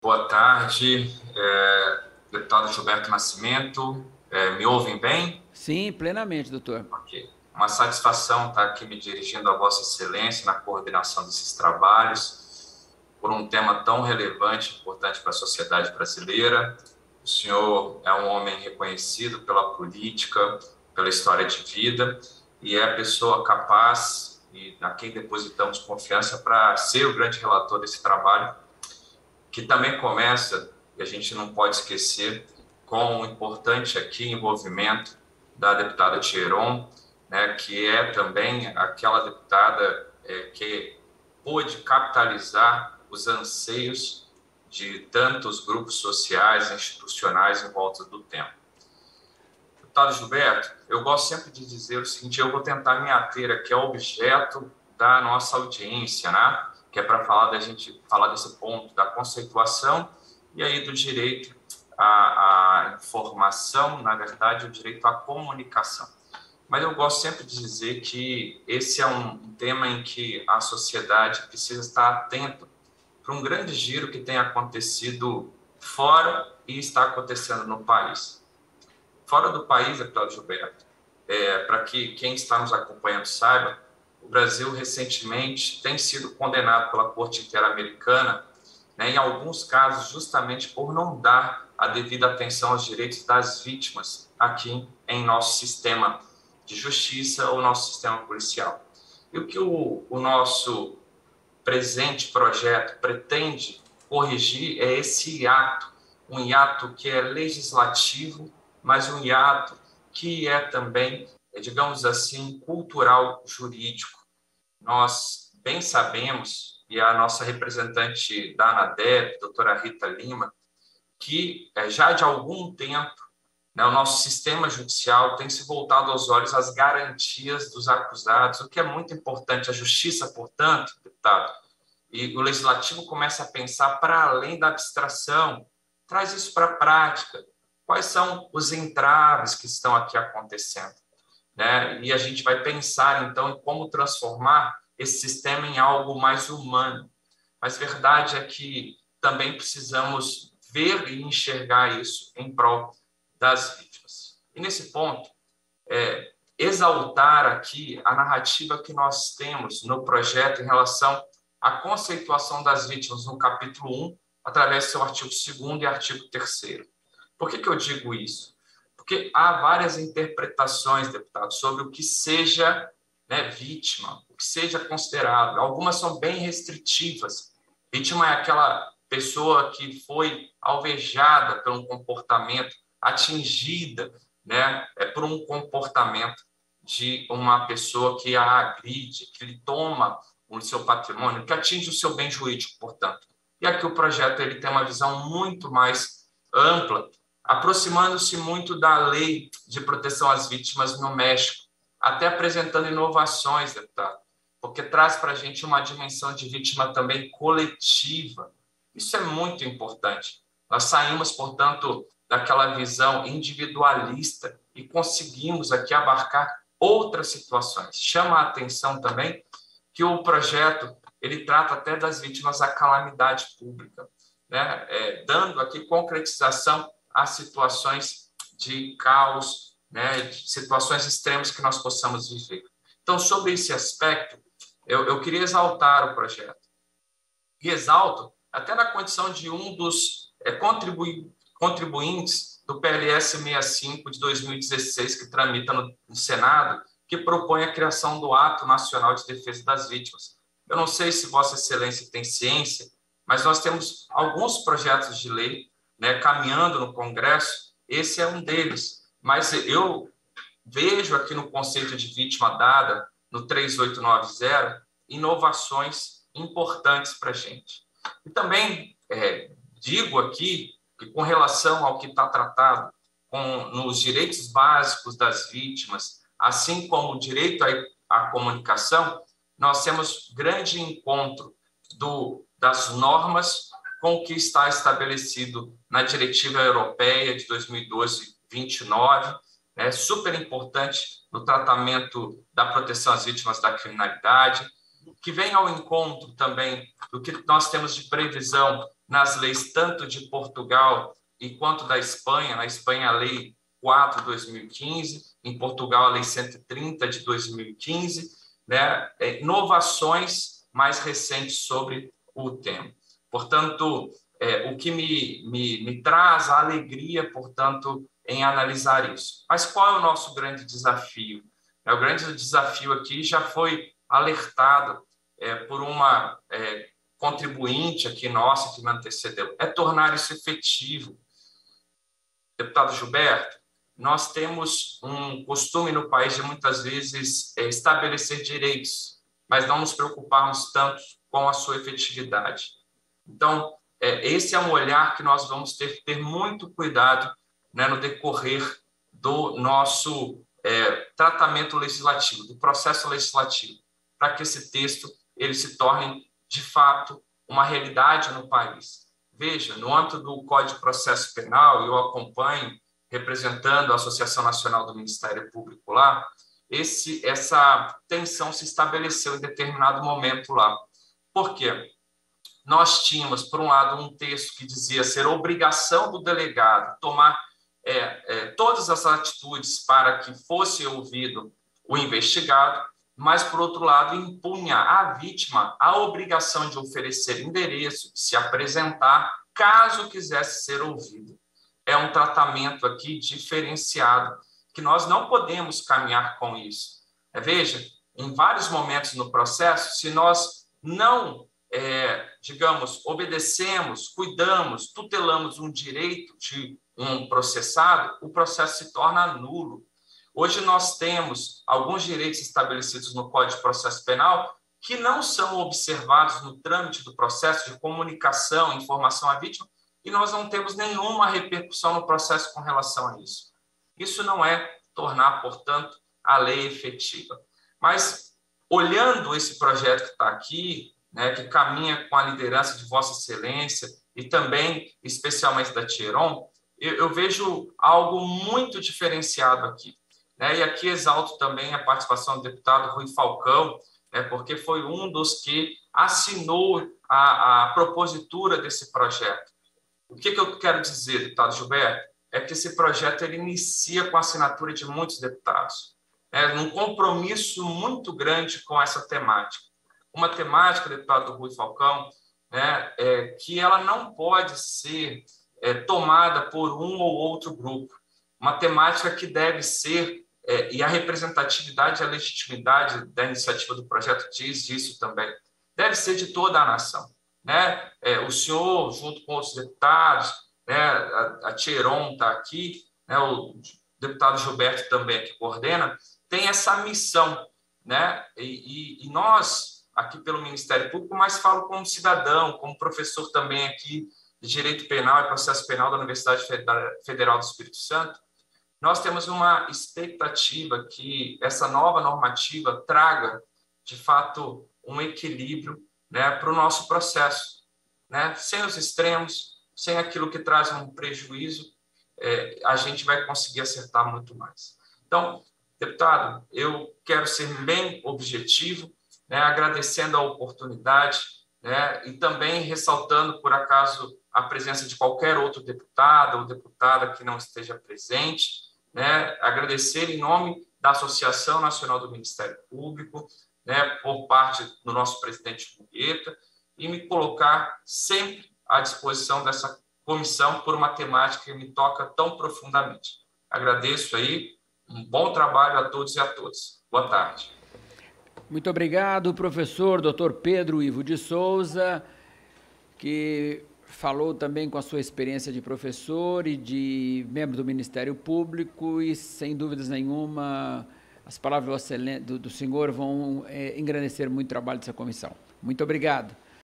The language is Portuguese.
Boa tarde, deputado Gilberto Nascimento. Me ouvem bem? Sim, plenamente, doutor. Ok. Uma satisfação estar aqui me dirigindo a Vossa Excelência na coordenação desses trabalhos por um tema tão relevante e importante para a sociedade brasileira. O senhor é um homem reconhecido pela política, pela história de vida, e é a pessoa capaz e a quem depositamos confiança para ser o grande relator desse trabalho, que também começa, e a gente não pode esquecer, com o importante aqui envolvimento da deputada Thieron, né, que é também aquela deputada que pôde capitalizar os anseios de tantos grupos sociais e institucionais em volta do tema. Deputado Gilberto, eu gosto sempre de dizer o seguinte: eu vou tentar me ater aqui ao objeto da nossa audiência, né? Que é para falar da gente falar desse ponto da conceituação e aí do direito à informação, na verdade, o direito à comunicação. Mas eu gosto sempre de dizer que esse é um tema em que a sociedade precisa estar atenta para um grande giro que tem acontecido fora e está acontecendo no país. Fora do país, deputado Gilberto, para que quem está nos acompanhando saiba, o Brasil recentemente tem sido condenado pela Corte Interamericana, né, em alguns casos, justamente por não dar a devida atenção aos direitos das vítimas aqui em nosso sistema de justiça ou nosso sistema policial. E o que o nosso presente projeto pretende corrigir é esse hiato, um hiato que é legislativo, mas um hiato que é também, digamos assim, cultural jurídico. Nós bem sabemos, e a nossa representante da ANADEP, doutora Rita Lima, que já de algum tempo, né, o nosso sistema judicial tem se voltado aos olhos às garantias dos acusados, o que é muito importante. A justiça, portanto, deputado, e o legislativo começa a pensar para além da abstração, traz isso para a prática. Quais são os entraves que estão aqui acontecendo? Né? E a gente vai pensar, então, em como transformar esse sistema em algo mais humano. Mas verdade é que também precisamos ver e enxergar isso em prol das vítimas. E nesse ponto, exaltar aqui a narrativa que nós temos no projeto em relação à conceituação das vítimas no capítulo 1, através do seu artigo 2º e artigo 3º. Por que eu digo isso? Porque há várias interpretações, deputado, sobre o que seja, né, vítima, o que seja considerado. Algumas são bem restritivas. Vítima é aquela pessoa que foi alvejada por um comportamento, atingida, né, por um comportamento de uma pessoa que a agride, que lhe toma o seu patrimônio, que atinge o seu bem jurídico, portanto. E aqui o projeto ele tem uma visão muito mais ampla, aproximando-se muito da lei de proteção às vítimas no México, até apresentando inovações, deputado, porque traz para a gente uma dimensão de vítima também coletiva. Isso é muito importante. Nós saímos, portanto, daquela visão individualista e conseguimos aqui abarcar outras situações. Chama a atenção também que o projeto ele trata até das vítimas da calamidade pública, né? Dando aqui concretização a situações de caos, né? De situações extremas que nós possamos viver. Então, sobre esse aspecto, eu queria exaltar o projeto. E exalto até na condição de um dos contribuintes do PLS 65 de 2016, que tramita no Senado, que propõe a criação do Ato Nacional de Defesa das Vítimas. Eu não sei se Vossa Excelência tem ciência, mas nós temos alguns projetos de lei, né, caminhando no Congresso, esse é um deles. Mas eu vejo aqui no conceito de vítima dada, no 3890, inovações importantes para a gente. E também digo aqui que, com relação ao que está tratado nos direitos básicos das vítimas, assim como o direito à comunicação, nós temos grande encontro das normas com o que está estabelecido na Diretiva Europeia de 2012-29, né, super importante no tratamento da proteção às vítimas da criminalidade, que vem ao encontro também do que nós temos de previsão nas leis tanto de Portugal e quanto da Espanha. Na Espanha, a Lei 4 de 2015, em Portugal, a Lei 130 de 2015, né? Inovações mais recentes sobre o tema. Portanto, o que me traz a alegria, portanto, em analisar isso. Mas qual é o nosso grande desafio? O grande desafio aqui já foi alertado por uma contribuinte aqui nossa que me antecedeu, é tornar isso efetivo. Deputado Gilberto, nós temos um costume no país de muitas vezes estabelecer direitos, mas não nos preocuparmos tanto com a sua efetividade. Então, esse é um olhar que nós vamos ter que ter muito cuidado, né, no decorrer do nosso tratamento legislativo, do processo legislativo, para que esse texto ele se torne, de fato, uma realidade no país. Veja, no âmbito do Código de Processo Penal, eu acompanho, representando a Associação Nacional do Ministério Público lá, essa tensão se estabeleceu em determinado momento lá. Por quê? Nós tínhamos, por um lado, um texto que dizia ser obrigação do delegado tomar todas as atitudes para que fosse ouvido o investigado, mas, por outro lado, impunha à vítima a obrigação de oferecer endereço, de se apresentar, caso quisesse ser ouvido. É um tratamento aqui diferenciado, que nós não podemos caminhar com isso. Veja, em vários momentos no processo, se nós não, digamos, obedecemos, cuidamos, tutelamos um direito de um processado, o processo se torna nulo. Hoje nós temos alguns direitos estabelecidos no Código de Processo Penal que não são observados no trâmite do processo de comunicação, informação à vítima, e nós não temos nenhuma repercussão no processo com relação a isso. Isso não é tornar, portanto, a lei efetiva. Mas, olhando esse projeto que está aqui, né, que caminha com a liderança de Vossa Excelência e também, especialmente da Thieron, eu vejo algo muito diferenciado aqui. E aqui exalto também a participação do deputado Rui Falcão, porque foi um dos que assinou a propositura desse projeto. O que eu quero dizer, deputado Gilberto, é que esse projeto ele inicia com a assinatura de muitos deputados, num compromisso muito grande com essa temática. Uma temática, deputado Rui Falcão, que ela não pode ser tomada por um ou outro grupo. Uma temática que deve ser, e a representatividade e a legitimidade da iniciativa do projeto diz isso também, deve ser de toda a nação. O senhor, junto com outros deputados, a Thieron está aqui, o deputado Gilberto também que coordena, tem essa missão. E nós, aqui pelo Ministério Público, mas falo como cidadão, como professor também aqui de Direito Penal e Processo Penal da Universidade Federal do Espírito Santo, nós temos uma expectativa que essa nova normativa traga, de fato, um equilíbrio para o nosso processo, sem os extremos, sem aquilo que traz um prejuízo, a gente vai conseguir acertar muito mais. Então, deputado, eu quero ser bem objetivo, agradecendo a oportunidade, e também ressaltando, por acaso, a presença de qualquer outro deputado ou deputada que não esteja presente, agradecer em nome da Associação Nacional do Ministério Público, por parte do nosso presidente Mungueta, e me colocar sempre à disposição dessa comissão por uma temática que me toca tão profundamente. Agradeço aí, um bom trabalho a todos e a todas. Boa tarde. Muito obrigado, professor Dr. Pedro Ivo de Souza, que falou também com a sua experiência de professor e de membro do Ministério Público e, sem dúvidas nenhuma, as palavras do senhor vão engrandecer muito o trabalho dessa comissão. Muito obrigado.